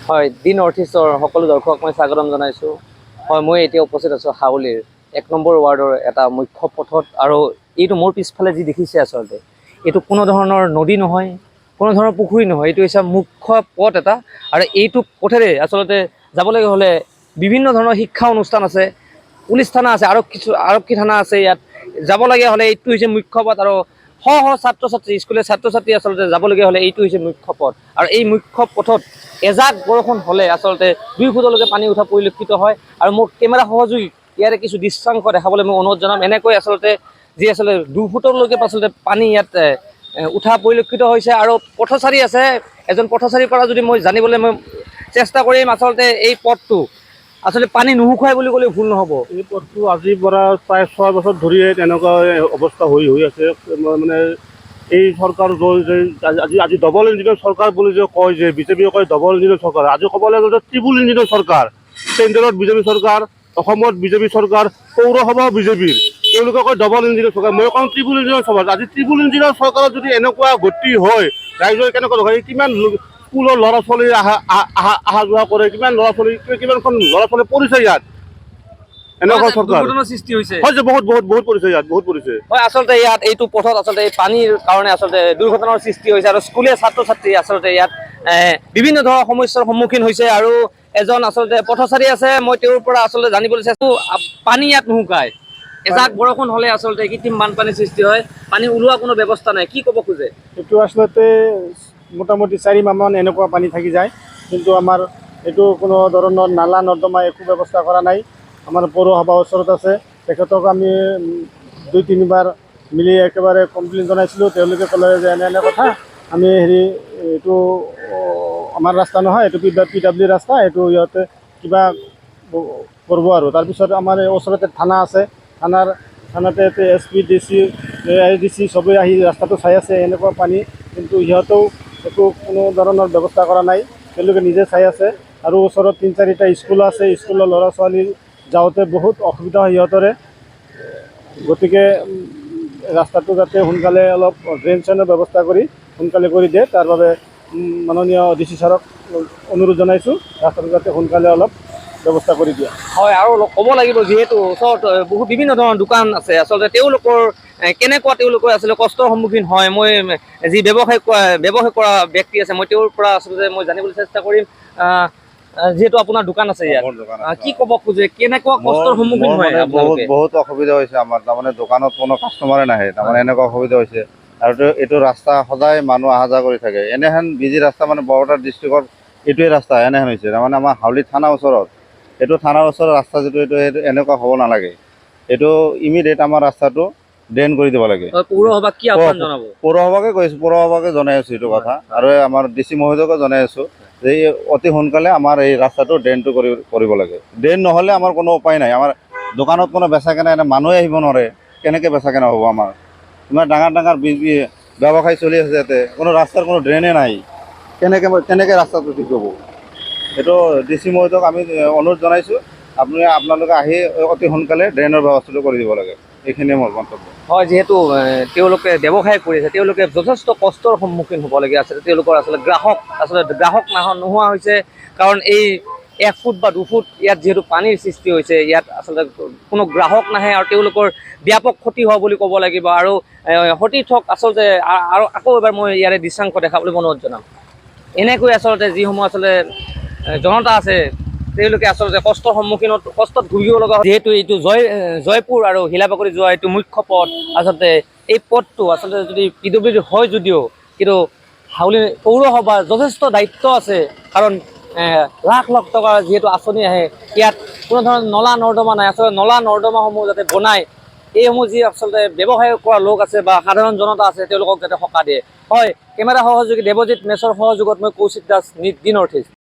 হয়, দি নৰ্থ ইষ্টৰ সকলো দৰ্শক মই স্বাগতম জনাইছোঁ। হয়, মই এতিয়া উপস্থিত আছোঁ হাউলিৰ 1 নম্বৰ ৱাৰ্ডৰ এটা মুখ্য পথত। আৰু এইটো মোৰ পিছফালে যি দেখিছে আচলতে, এইটো কোনো ধৰণৰ নদী নহয়, কোনো ধৰণৰ পুখুৰী নহয়, এইটো হৈছে মুখ্য পথ এটা। আৰু এইটো পথেৰে আচলতে যাবলৈ হ'লে বিভিন্ন ধৰণৰ শিক্ষা অনুষ্ঠান আছে, পুলিচ থানা আছে, আৰক্ষী থানা আছে। ইয়াত যাবলগীয়া হ'লে এইটো হৈছে মুখ্য পথ। আৰু শ শ ছাত্ৰ ছাত্ৰী, স্কুলীয়া ছাত্ৰ ছাত্ৰী আচলতে যাবলগীয়া হ'লে এইটো হৈছে মুখ্য পথ। আৰু এই মুখ্য পথত এজাক বৰষুণ হ'লে আচলতে 2 ফুটলৈকে পানী উঠা পৰিলক্ষিত হয়। আৰু মোৰ কেমেৰা সহযোগী ইয়াৰে কিছু দৃশ্যাংশ দেখাবলৈ মই অনুৰোধ জনাম। এনেকৈ আচলতে 2 ফুটলৈকে আচলতে পানী ইয়াত উঠা পৰিলক্ষিত হৈছে। আৰু পথচাৰী আছে, এজন পথচাৰীৰ পৰা যদি মই জানিবলৈ চেষ্টা কৰিম, আচলতে এই পথটো আচলতে পানী নুশুকাই বুলি ক'লে ভুল নহ'ব। এই পথটো আজিৰ পৰা প্ৰায় 6 বছৰ ধৰিয়ে তেনেকুৱা অৱস্থা হৈ আছে। মানে এই চৰকাৰ আজি ডবল ইঞ্জিনৰ চৰকাৰ বুলি যে কয়, যে বিজেপিয়ে কয় ডবল ইঞ্জিনৰ চৰকাৰ, আজি ক'বলৈ গ'লে ট্ৰিপুল ইঞ্জিনৰ চৰকাৰ। চেণ্ট্ৰেলত বিজেপি চৰকাৰ, অসমত বিজেপি চৰকাৰ, পৌৰসভাও বিজেপিৰ। তেওঁলোকে কয় ডবল ইঞ্জিনৰ চৰকাৰ, মই কওঁ ট্ৰিপুল ইঞ্জিনৰ চৰকাৰ। আজি ট্ৰিপুল ইঞ্জিনৰ চৰকাৰত যদি এনেকুৱা গতি হয়, ৰাইজৰ কেনেকুৱা হয়, কিমান স্কুলৰ ল'ৰা ছোৱালী অহা যোৱা কৰে, কিমানখন ল'ৰা ছোৱালী পৰিছে ইয়াত। এনেকুৱা চৰকাৰ দুৰ্ঘটনাৰ সৃষ্টি হৈছে। হয়, বহুত পৰিছে ইয়াত, বহুত পৰিছে। হয়, আচলতে ইয়াত এইটো পথত আচলতে এই পানীৰ কাৰণে আচলতে দুৰ্ঘটনাৰ সৃষ্টি হৈছে। আৰু স্কুলীয়া ছাত্ৰ ছাত্ৰী আচলতে ইয়াত বিভিন্ন ধৰণৰ সমস্যাৰ সন্মুখীন হৈছে। আৰু এজন আচলতে পথচাৰী আছে, মই তেওঁৰ পৰা আচলতে জানিবলৈ চাইছোঁ, পানী ইয়াত নুশুকায়। এজাক বৰষুণ হ'লে আচলতে কৃত্ৰিম বানপানীৰ সৃষ্টি হয়, পানী ওলোৱা কোনো ব্যৱস্থা নাই। কি ক'ব খোজে? এইটো আচলতে মোটামুটি 4 মাহমান এনেকুৱা পানী থাকি যায়, কিন্তু আমাৰ এইটো কোনো ধৰণৰ নালা নৰ্দমা একো ব্যৱস্থা কৰা নাই। আমাৰ পৌৰসভা ওচৰত আছে, তেখেতক আমি 2-3 বাৰ মিলি একেবাৰে কমপ্লেইন জনাইছিলোঁ। তেওঁলোকে ক'লে যে এনে কথা, আমি এইটো আমাৰ ৰাস্তা নহয়, এইটো PW ৰাস্তা, এইটো ইহঁতে কিবা কৰিব। আৰু তাৰপিছত আমাৰ এই ওচৰতে থানা আছে, থানাতে SP DC AIDC চবেই আহি ৰাস্তাটো চাই আছে, এনেকুৱা পানী, কিন্তু সিহঁতেও একো কোনো ধৰণৰ ব্যৱস্থা কৰা নাই। তেওঁলোকে নিজে চাই আছে। আৰু ওচৰত 3-4টা স্কুল আছে, স্কুলৰ ল'ৰা ছোৱালী যাওঁতে বহুত অসুবিধা হয় সিহঁতৰে। গতিকে ৰাস্তাটো যাতে সোনকালে অলপ ড্ৰেইন চেইনৰ ব্যৱস্থা সোনকালে কৰি দিয়ে, তাৰ বাবে মাননীয় DC ছাৰক অনুৰোধ জনাইছোঁ, ৰাস্তাটো যাতে সোনকালে অলপ ব্যৱস্থা কৰি দিয়ে। হয়, আৰু ক'ব লাগিব, যিহেতু ওচৰত বিভিন্ন ধৰণৰ দোকান আছে, আচলতে তেওঁলোকৰ তেওঁলোকৰ আচলতে কষ্টৰ সন্মুখীন হয়। মই যি ব্যৱসায় কৰা ব্যক্তি আছে, মই তেওঁৰ পৰা আচলতে মই জানিবলৈ চেষ্টা কৰিম। যিহেতু আপোনাৰ দোকান আছে ইয়াত, কি ক'ব খোজে, কেনেকুৱা কষ্টৰ সন্মুখীন হয়? বহুত অসুবিধা হৈছে আমাৰ, তাৰমানে দোকানত কোনো কাষ্টমাৰে নাহে, তাৰমানে এনেকুৱা অসুবিধা হৈছে। আৰু এইটো ৰাস্তা সদায় মানুহ অহা যোৱা কৰি থাকে। এনেহেন বিজি ৰাস্তা, মানে বৰপেটা ডিষ্ট্ৰিক্টত এইটোৱে ৰাস্তা এনেহেন হৈছে। তাৰমানে আমাৰ হাউলি থানাৰ ওচৰত, এইটো থানাৰ ওচৰৰ ৰাস্তা যিটো, এইটো এনেকুৱা হ'ব নালাগে। এইটো ইমিডিয়েট আমাৰ ৰাস্তাটো ড্ৰেইন কৰি দিব লাগে। পৌৰসভাক কি আহ্বান জনাব? পৌৰসভাকে কৈছোঁ, পৌৰসভাকে জনাই আছোঁ এইটো কথা। আৰু আমাৰ DC মহোদয়কে জনাই আছোঁ যে অতি সোনকালে আমাৰ এই ৰাস্তাটো ড্ৰেইনটো কৰিব লাগে। ড্ৰেইন নহ'লে আমাৰ কোনো উপায় নাই। আমাৰ দোকানত কোনো বেচা কেনা, মানুহে আহিব নোৱাৰে, কেনেকৈ বেচা কেনা হ'ব? আমাৰ ইমান ডাঙৰ ব্যৱসায় চলি আছে, ইয়াতে কোনো ৰাস্তাৰ কোনো ড্ৰেইনে নাই। কেনেকৈ ৰাস্তাটো ঠিক হ'ব? এইটো DC মহোদয়ক আমি অনুৰোধ জনাইছোঁ, আপোনালোকে আহি অতি সোনকালে ড্ৰেইনৰ ব্যৱস্থাটো কৰি দিব লাগে। এইখিনিয়ে মোৰ মন্তব্য। হয়, যিহেতু তেওঁলোকে ব্যৱসায় কৰি আছে, তেওঁলোকে যথেষ্ট কষ্টৰ সন্মুখীন হ'বলগীয়া আছে। তেওঁলোকৰ আচলতে গ্ৰাহক নোহোৱা হৈছে, কাৰণ এই 1 ফুট বা 2 ফুট ইয়াত যিহেতু পানীৰ সৃষ্টি হৈছে, ইয়াত আচলতে কোনো গ্ৰাহক নাহে। আৰু তেওঁলোকৰ ব্যাপক ক্ষতি হোৱা বুলি ক'ব লাগিব। আৰু সতীৰ্থক আচলতে আৰু আকৌ এবাৰ মই ইয়াৰে দৃশ্যাংশ দেখাবলৈ অনুৰোধ জনাম। এনেকৈ আচলতে যিসমূহ আচলতে জনতা আছে, তেওঁলোকে আচলতে কষ্টত ভুগিব লগা হয়। যিহেতু এইটো জয়পুৰ আৰু শিলাবাকৰি যোৱা এইটো মুখ্য পথ, আচলতে এই পথটো আচলতে যদি PWD হয় যদিও, কিন্তু হাউলি পৌৰসভাৰ যথেষ্ট দায়িত্ব আছে। কাৰণ লাখ লাখ টকাৰ যিহেতু আঁচনি আহে, ইয়াত কোনো ধৰণৰ নলা নৰ্দমা নাই। আচলতে নলা নৰ্দমাসমূহ যাতে বনায়, এইসমূহ যি আচলতে ব্যৱসায় কৰা লোক আছে বা সাধাৰণ জনতা আছে, তেওঁলোকক যাতে সকাহ দিয়ে। হয়, কেমেৰা সহযোগী দেৱজিৎ মেছৰ সহযোগত মই কৌশিক দাস, দি নৰ্থ ইষ্ট।